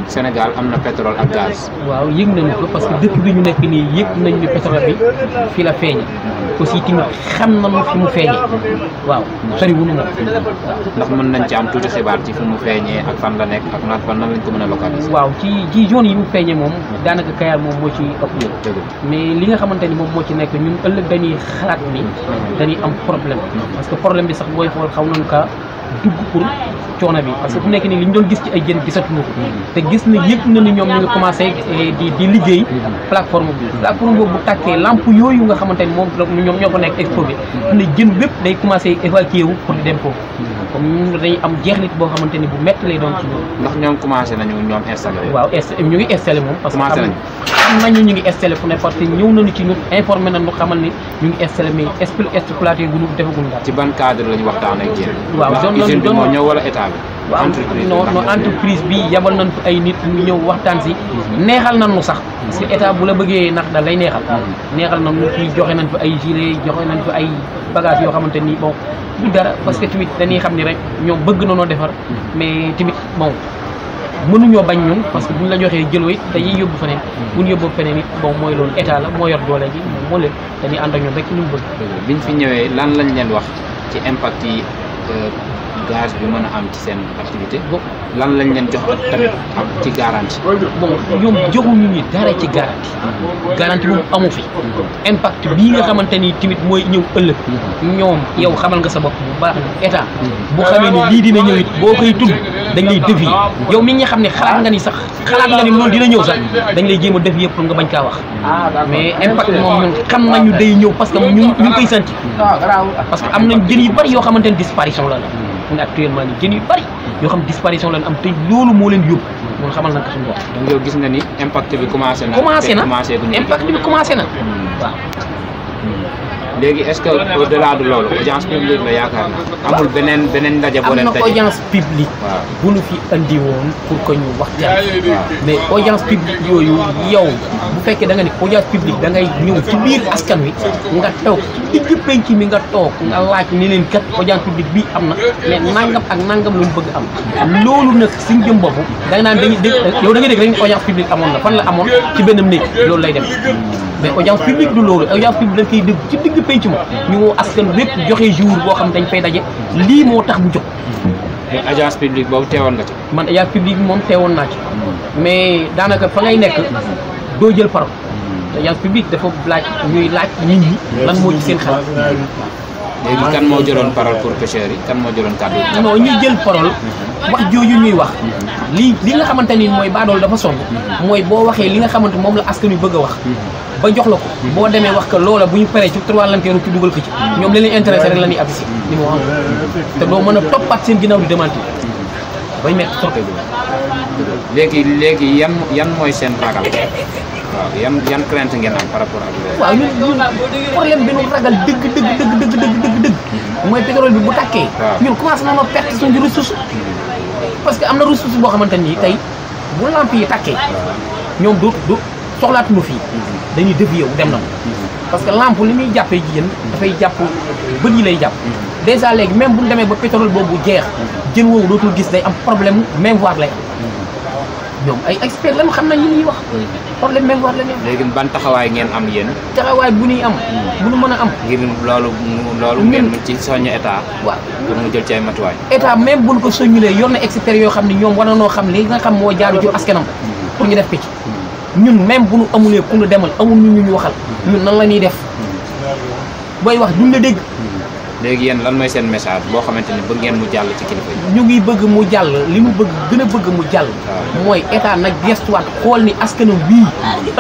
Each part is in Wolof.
Sénégal am na pétrole ak gaz. waaw yëg nañu ko parce que dëkk bi ñu nekk nii yëg nañ ni pétrole bi fii la feeñe aussi tamit xam nañu fi mu feeñee waaw sori wuñu moom ndax mën nañ ci am tuuti xibaar ci fi mu feeñee ak fan la nekk ak nan fan nan lañ ko mën a localiser. waaw ci zone yi mu feeñee moom daanaka Kayar moom moo ci ëpp yëpp mais li nga xamante ni moom moo ci nekk ñun ëllëg dañuy xalaat ni dañuy am problème parce que problème bi sax booy xool xaw nañu kaa dugg pour coono bi parce que fu nekk nii li ñu doon gis ci ay jën gisatuñu ko te gis na yëpp na ni ñoom ñu ngi commencé di liggéey plateforme boobu bu tàkkee lampe yooyu nga xamante ni moom ñoom ñoo ko nekk exposé ne jën bépp day commencé évacuer wu pour di dem foofu comme ñun dañuy am jeexlit boo xamante ni bu métti lay doon ci ñoom. ndax ñoom commencé nañu ñoom installé. waaw ñu ngi installé moom. parce que am nañu ñu ngi installé fu ne parce que ñëw nañu ci ñun informé nañu xamal ni ñu ngi installé mais exploité gu ñu defaguñu dara. ci ban cadre lañu waxtaan ak yéen. waaw usine bi moo ñëw wala état bi. waaw non entreprise bi yabal nañ fi ay nit ñu ñëw waxtaan si neexal nañ nu sax parce que état bu la bëggee nax da lay neexal neexal nañ nu fii joxe nañ fi ay gilet joxe nañ fi ay bagages yoo xamante ni bon du dara parce que tamit dañuy xam ni rek ñoom bëgg na noo defar mais tamit bon mënuñoo bañ ñun parce que buñ la joxee jëloo it dañuy yóbbu feneen buñ yóbbu feneen it bon mooy loolu état la moo yor doole ji moom moo leen dañuy ànd ak ñoom rek ci lu mu bëgg. biñ fi ñëwee lan lañ leen wax ci impact yi gaz bi mën a am ci seen activité lan lañ leen jox ak tamit am ci garantie. bon ñoom joxuñu ñu dara ci garantie moom amu fi impact bii nga xamante ni tamit mooy ñëw ëllëg ñoom yow xamal nga sa bopp bu baax état bu xamee ni lii dina ñëw it boo koy tudd dañ lay dévier yow mi nga xam ne xalaat nga ni noonu dina ñëw sax dañ lay jéem a dévier pour nga bañ kaa wax mais impact moom ñun xam nañu day ñëw parce que ñu ngi koy sant parce que am nañ jën yu bari yoo xamante ni disparition la ñun actuellement ni jën yu bari yoo xam disparition lañ am te loolu moo leen yóbbu ñun xamal nañ ko suñu bopp. donc yow gis nga ni impact bi commencé na. impact bi commencé na waaw. léegi est-ce que au-delà de loolu audience publique la yaakaar na amul beneen ndaje boo leen daje. am na audience publique. waaw bu nu fi andi woon pour que ñu waxtaan. mais audience publique yooyu yow bu fekkee da nga ni audience publique da ngay ñëw ci biir askan wi nga toog ci digg penc mi nga toog nga laaj ni leen kat audience publique bii am na mais nangam ak nangam lañ bëgg am. loolu nag suñ jëm bopp da nga naan dañuy dégg yow da nga dégg rek ni audience publique amoon na fan la amoon ci benn néeg loolu lay dem mais audience publique du loolu audience publique dañ koy dégg ci digg penc ma ñu woo askan bépp joxe jour boo xam dañ fay daje lii moo tax mu jóg. mais agence publique boobu teewoon nga ci. man agence publique bi moom teewoon naa ci mais daanaka fa ngay nekk doo jël parole agence publique dafa laaj ñuy laaj nit ñi lan moo ci seen xalaat. léegi kan moo jëloon parole pour pêcheurs yi kan moo jëloon kàddu yi. non ñuy jël parole wax jooju ñuy wax li nga xamante ni mooy baadool dafa sonn mooy boo waxee li nga xamante moom la askan wi bëgg a wax ba jox la ko boo demee wax que loola bu ñu paree ci troilanteeru ci dugal ko ci ñoom li leen intéressé rek la ñuy affiché li mu wax te doo mën a toppaat seen ginnaaw di démentir bañ metti trop. léegi yan mooy seen ragal waaw yan crainte ngeen am par rapport ak loolu. waaw ñun problème bi ñu ragal dëgg mooy pétrole bi bu tàkkee. ñun commencé nañoo perte suñu ressource parce que am na ressource boo xamante ni tey bu lamp yi tàkkee ñoom du soxlaatuñu fii dañuy dévier wu dem na parce que lampe li muy jàppee jigéen dafay jàpp bët yi lay jàpp dèjà léegi même bu ñu demee ba pétrole boobu jeex jën woowu dootul gis day am problème mémoire lay am ñoom ay expert lañu xam nañ li ñuy wax problème mémoire la ñu am. léegi ban taxawaay ngeen am yéen. taxawaay bu ñuy am bu ñu mën a am. ngir loolu ngeen ci soññ état. waaw pour mu jël ci ay matuwaay. état même buñ ko soññulee yor na expert yoo xam ne ñoom war na noo xam li nga xam moo jaaru ci askanam pour ñu def ko ci ñun même bu ñu amulee ku ñu demal amul ñu waxal ñun nan la ñuy def booy wax duñ la dégg. léegi yéen lan mooy seen message boo xamante ni bëgg ngeen mu jàll ci kilifa yi. ñu ngi bëgg mu jàll li mu bëgg gën a bëgg mu jàll. mooy état nag gestuwaat xool ni askanam bii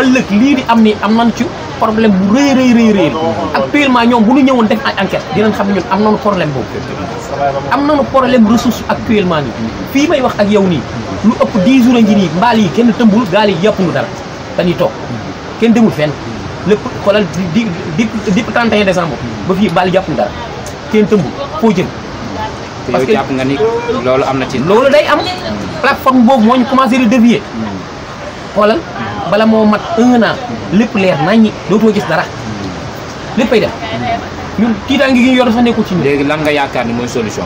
ëllëg lii di am ni am nañ ci problème bu rëy actuellement ñoom bu ñu ñëwoon def ay enquête dinañ xam ñun am nañu problème boobu am nañu problème ressource actuellement nii fii may wax ak yow nii lu ëpp 10 jours a ngi nii mbaal yi kenn tëmbul gaal yi yàppuñu dara dañuy toog kenn demul fenn lépp xoolal di 31 décembre ba fii mbaal yi jàppuñu dara kenn tëmbul foo jëm. parce que yow jàpp nga ni loolu am na ci. loolu day am plateforme boobu moo ñu commencé di dévier xoolal bala moo mat 1 an lépp leer naññi dootoo gis dara léppay dem ñun tiitaange gi ñu yor sax nekkul ci ñun. léegi lan nga yaakaar ni mooy solution.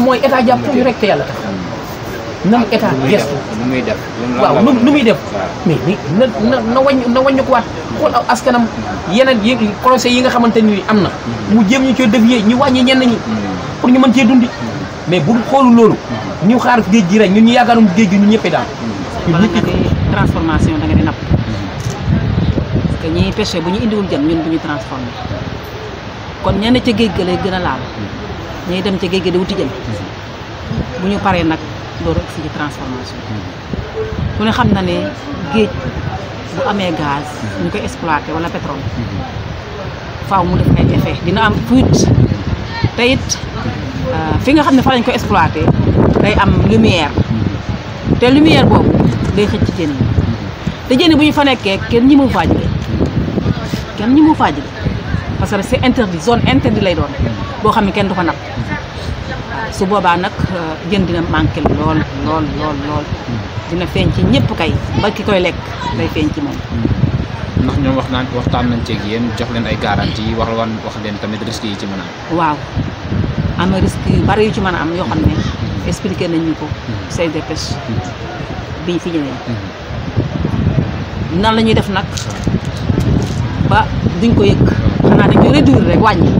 mooy état jàpp ñu rek te yàlla tax na état gestu nu muy def waaw nu muy def mais na wàññi ko waat xool aw askanam yeneen yi conseils yi nga xamante ni am na mu jéem ñu cee dévier ñu wàññi ñenn ñi pour ñu mën cee dundi mais bu xoolu loolu ñu xaar géej gi rek ñun ñu yaakaarum géej gi ñun ñëppee daal bala nga di transformation da nga di napp parce que ñiy pêché bu ñu indiwul jën ñun bu ñu transformé kon ñenn ca géej ga lay gën a laal ñuy dem ca géej ga di wuti jën bu ñu paree nag door a si ci transformation ku ne xam na ne géej bu amee gaz ñu koy exploité wala pétrole faaw mu def ay effet dina am fuite te it fi nga xam ne fa lañ ko exploité day am lumière te lumière boobu day xëcc ci jën yi te jën yi bu ñu fa nekkee kenn ñi mu faa jige parce que c'est interdit zone interdit lay doon boo xam ne kenn du fa napp su boobaa nag jën dina manqué lool dina feeñ ci ñëpp kay ba ki koy lekk day feeñ ci moom. ndax ñoom waxtaan nañ ci ak yéen jox leen ay garantie wax leen tamit risques yi ci mën a am. waaw am na risques yu bari yu ci mën a am yoo xam ne expliqué nañ ñu ko service de pêche biñ fi ñëwee. nan la ñuy def nag ba duñ ko yëg xanaa dañ koy réduire rek wàññi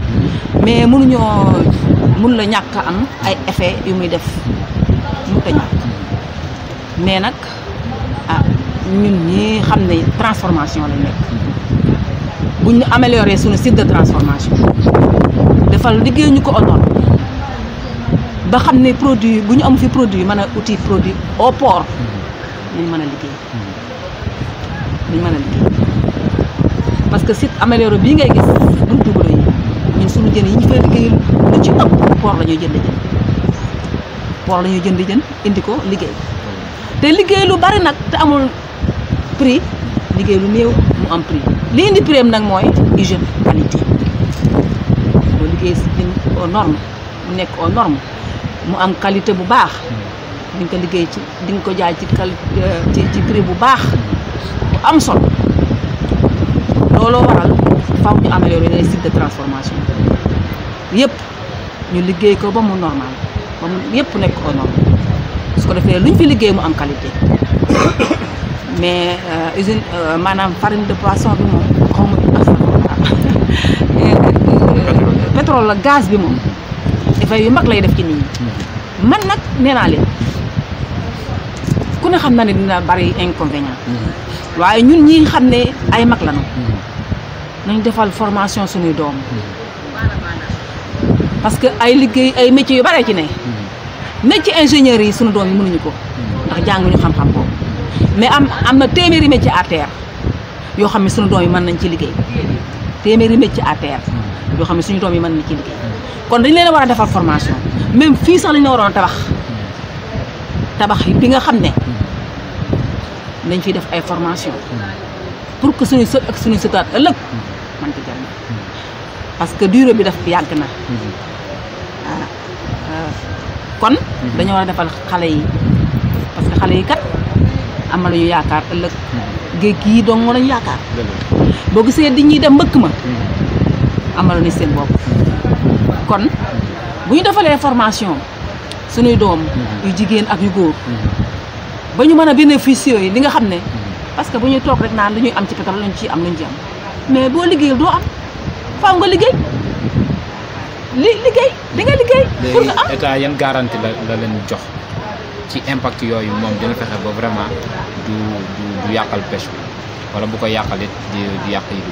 mais mun la ñàkk a am ay effet yu muy def mënut a ñàkk mais nag ñun ñi xam ne transformation lañ nekk buñ ñu amélioré suñu site de transformation defal liggéey ñu ko onoon ba xam ne produit bu ñu am fi produit mën a uti produit au port nañ mën a liggéey parce que site amélioré bii ngay gis buntu bu yi ñun suñu jën yi ñu fay liggéey lu ci ëpp port la ñuy jënd jën indi ko liggéey te liggéey lu bari nag te amul prix liggéey lu néew mu am prix li indi prix am nag mooy hygiène qualité boo liggéey si aux normes mu nekk aux normes mu am qualité bu baax di nga ko liggéey di nga ko jaay ci prix bu baax bu am solo looloo waral faaw ñu améliorer les sites de transformation yëpp ñu liggéey ko ba mu normal ba mu yëpp nekk aux normes su ko defee lu ñu fi liggéey mu am qualité mais usine maanaam farine de poisson bi moom xaw ma pétrole la gaz bi moom effet yu mag lay def ci nit ñi man nag nee naa leen ku ne xam na ne dina bari inconvénient waaye ñun ñi xam ne ay mag lañu nañ defal formation suñuy doom parce que ay liggéey ay métiers yu bare ci ne métier ingénieurs yi suñu doom yi mënuñu ko ndax jànguñu xam-xam boobu mais am na téeméeri métier à terre yoo xam ne suñu doom yi mën nañ ci liggéey téeméeri métier à terre yoo xam ne suñu doom yi mën nañ ci liggéey kon dañ leen a war a defal formation même fii sax lañ la waroon tabax bi nga xam ne dañ fiy def ay formation pour que suñu sët ak suñu sëtaat ëllëg man ci jariñ parce que durée bi daf yàgg na kon dañoo war a defal xale yi parce que xale yi kat am na lu ñu yaakaar ëllëg géej gii dong moo lañu yaakaar boo gisee di ñuy dem mbëkk ma amal ni seen bopp kon bu ñu defalee formation suñuy doom yu jigéen ak yu góor ba ñu mën a bénéficier yi li nga xam ne parce que bu ñuy toog rek naan lu ñuy am ci pétrole luñ ci am mais boo liggéeyul doo am faaw nga liggéey di nga liggéey pour nga am léegi état yan garantie la leen jox ci impact yooyu moom dina fexe ba vraiment du yàqal pêche bi wala bu ko yàqalit di yàq yi du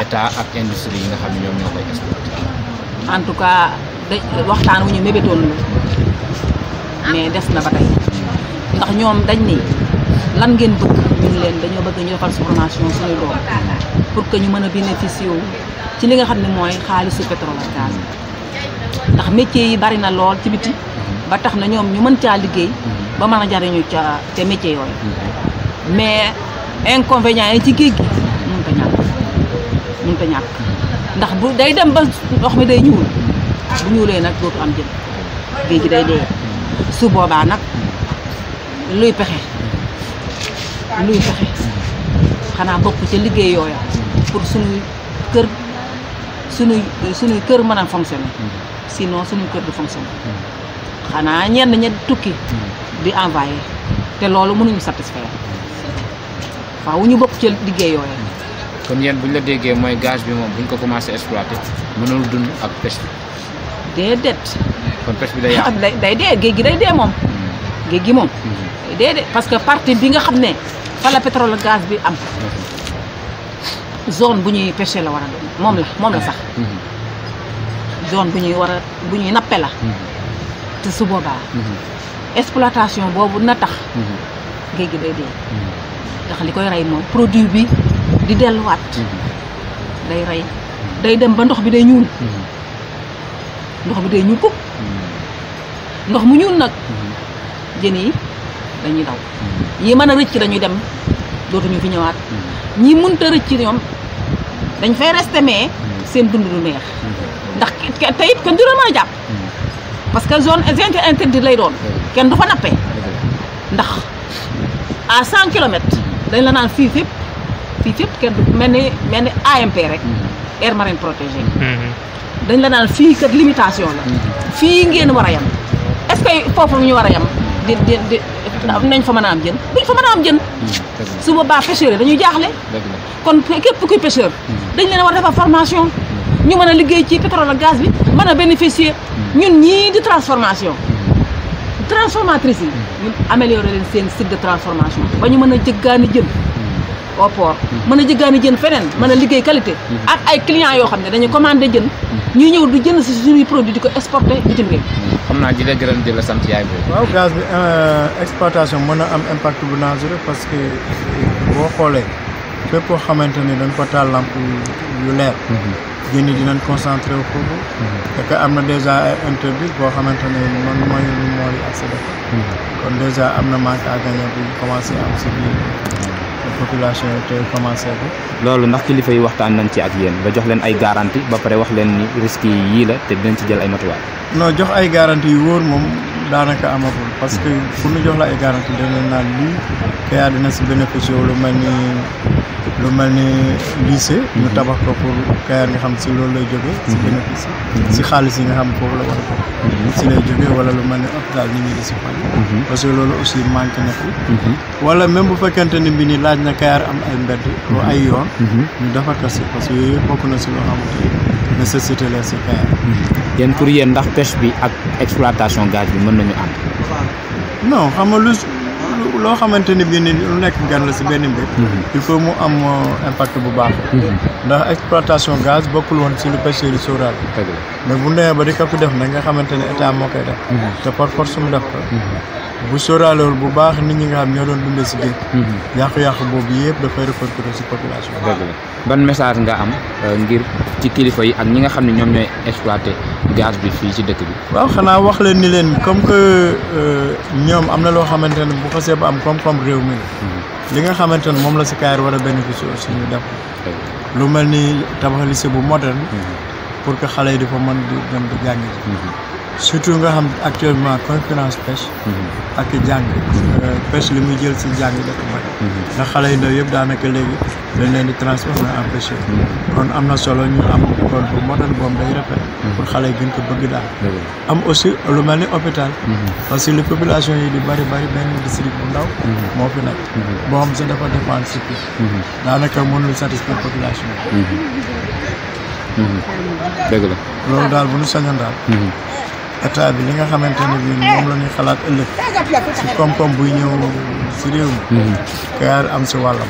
état ak industrie yi nga xam ne ñoom ñoo koy exploité en tout cas waxtaan wu ñu mébétoon la mais des na ba tey ndax ñoom dañ ni lan ngeen bëgg ñun leen dañoo bëgg ñu defal formation suñu doom pour que ñu mën a bénéficier wu ci li nga xam ne mooy xaalisu pétrole ak gaz ndax métiers yi bari na lool ci biti ba tax na ñoom ñu mën caa liggéey ba mën a jariñu ca métiers yooyu mais inconvénients yi ci géej gi mënut a ñàkk ndax bu day dem ba ndox mi day ñuul bu ñuulee nag dootu am jën géej gi day dee su boobaa nag luy pexe xanaa bokk ca liggéey yooya pour suñuy kër mën a fonctionner sinon suñuy kër du fonctionner xanaa ñenn ña tukki di envoyé te loolu mënuñu satisfaire waaw ñu bokk ci liggéey yooyu. kon yéen bu ñu la déggee mooy gaz bi moom bu ñu ko commencé exploiter mënul dund ak pêche bi. déedéet. kon pêche bi day yàqu. day dee géej gi day dee moom. géej gi moom. day dee de parce que partie bi nga xam ne fa la pétrole gaz bi am. zone bu ñuy pêcher la war a doon moom la sax. zone bu ñuy nappe la. te su boobaa. exploitation boobu na tax. géej gi day dee. ndax li koy rey moom produit bi di delluwaat. day rey day dem ba ndox bi day ñuul. ndox bi day ñuul ko. ndox mu ñuul nag. jën yi dañuy daw. yi mën a rëcc dañuy dem dootuñu fi ñëwaat. ñi mënta rëcc ñoom dañ fay resté mais seen dund du neex. ndax te it kenn du la mën a jàpp. parce que zone interdite lay doon. kenn du fa nappee. ndax à 100 kilomètres. dañ la naan fii fépp kenn du mel ni AMP rek. aire marine protégée. dañ la naan fii kat limitation la. fii ngeen war a yem. est-ce que foofu ñu war a yem di nañ fa mën a am jën duñ fa mën a am jën. su boobaa pêcheurs yi dañuy jaaxle. kon képp kuy pêcheur. dañ leen war a defar formation. ñu mën a liggéey ci pétrole ak gaz bi mën a bénéficier ñun ñii di transformation. transformatrices yi. ñun améliorer leen seen site de transformation ba ñu mën a jëggaani jën au port. mën a jëggaani jën feneen mën a liggéey qualité. ak ay clients yoo xam ne dañuy commandé jën. ñuy ñëw du jënd si suñuy produit di ko exporté bitim réew. xam naa di la gërëm di la sant yaay boobu. waaw gaz bi exploitation mën na am impact bu dangereux parce que boo xoolee fépp koo xamante ni dañ ko taal lampe yu leer. jën yi dinañ concentré wu foofu. et que am na déjà ay interdit boo xamante ne man mooy moo di accédé. kon déjà am na manque à gagner bu commencé am si biir population yi te commencé ko. loolu ndax kilifa yi waxtaan nañ ci ak yéen ba jox leen ay garantie ba pare wax leen ni risques yi yii la te dinañ ci jël ay matuwaay. non jox ay garantie yu wóor moom daanaka amagul parce que pour ñu jox la ay garantie danañ naan lii Kayar dina si bénéficier lu mel ni lycée. ñu tabax ko pour Kayar nga xam si loolu lay jógee. si bénéfice si xaalis yi nga xam foofu la war a ko. si lay jógee wala lu mel ni hôpital nit ñi di si faj. parce que loolu aussi manqué na fi. wala même bu fekkente ni bi ni laaj na Kayar am ay mbedd. wala ay yoon. ñu defar ko si parce que yooyu bokk na si loo xamante ni nécessité la si Kayar. yéen pour yéen ndax pêche bi ak exploitation gaz bi mën nañu ànd. non xam nga loo xamante ni bii ni lu nekk gan la si benn mbir. il faut mu am impact bu baax. ndax exploitation gaz bokkul woon si lu pêcheurs yi sóoraal. mais bu ndemee ba di ko fi def nag nga xamante ne état moo koy def. te par force mu def ko. bu sóoraalewul bu baax nit ñi nga xam ñoo doon dundee si géej. yàqu-yàqu boobu yëpp dafay répercuter si population bi. dëgg la ban message nga am ngir ci kilifa yi ak ñi nga xam ne ñoom ñooy exploité gaz bi fii ci dëkk bi. waaw xanaa wax leen ni leen comme que ñoom am na loo xamante ne bu xasee ba am koom-koom réew mi li nga xamante ne moom la si Kayar war a bénéficier aussi ñu def lu mel ni tabax lycée bu moderne. pour que xale yi di fa mën di dem di jàng. surtout nga xam actuellement conférence pêche. ak jàng pêche li muy jël si jàng dafa bari. ndax xale yu ndaw yëpp daanaka léegi dañ leen di transformer en pêcheur. kon am na solo ñu am école bu moderne boobu day rafet. pour xale yi gën ko bëgg daal. am aussi lu mel ni hôpital. parce que li population yi di bari benn district bu ndaw. moo fi nekk. boo xam sa dafa dépendre si kii. daanaka mënul satisfaire population yi. dëgg la loolu daal bu ñu sañoon daal. état bi li nga xamante ne bii moom la ñuy xalaat ëllëg si koom-koom buy ñëw si réew mi. Kayar am si wàllam.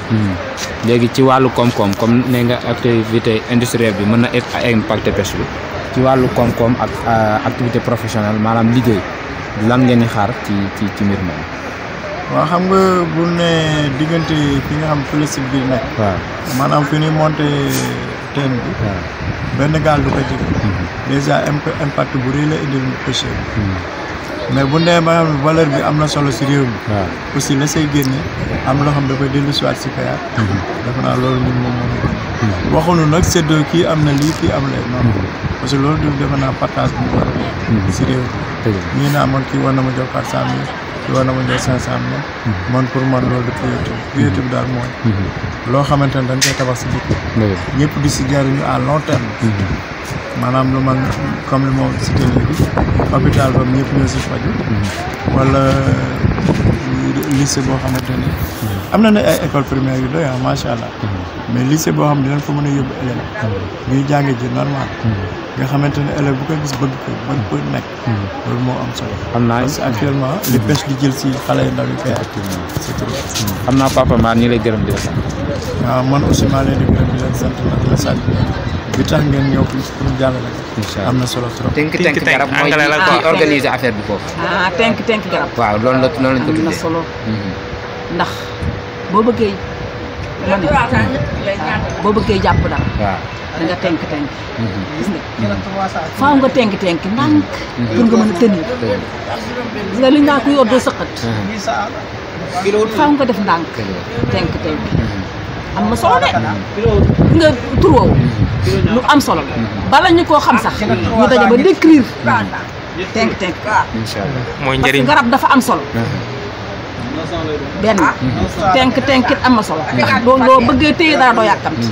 léegi ci wàllu koom-koom comme ne nga activité industrielle bi mën na impacté pêche bi ci wàllu koom-koom ak activité professionnelle maanaam liggéey lan ngeen di xaar ci mbir moom. waaw xam nga bu ne diggante fi nga xam fële si biir nekk. waaw maanaam fi ñuy monté teen bi. benn gaal du ko jege. déjà impact bu rëy la indil pêcheur bi. mais bu nee ba nga xam ne valeur bi am na solo si réew mi. aussi la say génne am loo xam da koy dellu si waat si Kayar. defe naa loolu ñun moom moo ko. waxuñu nag séddoo kii am na lii kii am la non parce que loolu du defe naa partage bu mu war a si réew mi. ñii naa man kii war na ma jox 400 000 ci war na ma jox 500 000 man pour man loolu de priorité bi daal mooy loo xamante ne dañ koy tabax si dëkk ñëpp di si jariñu à long terme maanaam lu man comme li moom cité léegi hôpital boobu ñëpp ñoo si faju wala lycée boo xamante ne am na ay école primaire yu doy macha allah mais lycée boo xam ne dinañ fa mën a yóbbu élève ñuy jànge ji normal nga xamante ne élève bu ko gis bëgg ko nekk loolu moo am solo parce que actuellement li pêche di jël si xale yu ndaw yi koy c'est trop xam naa Papa Mar ñi lay gërëm di la sant waaw man aussi maa leen di gërëm di leen sant nag la sant bi tax ngeen ñëw pour jàllale am na solo trop tënk garab mooy ci organiser affaire bi foofu tënk garab waaw loolu la noonu lañ ko tuddee am na solo ndax boo bëggee boo bëggee jàpp dara waaw da nga tënk gis nga faaw nga tënk ndànk pour nga mën a tenir gis nga li nga ko yor doo sëqat faaw nga def ndànk tënk am na solo de nga tur woowu lu am solo bala ñu koo xam sax ñu daje ba décrire tënk inshallah mooy njëriñ garab dafa am solo benn tënk it am na solo loo bëggee téye dara doo yàkkamti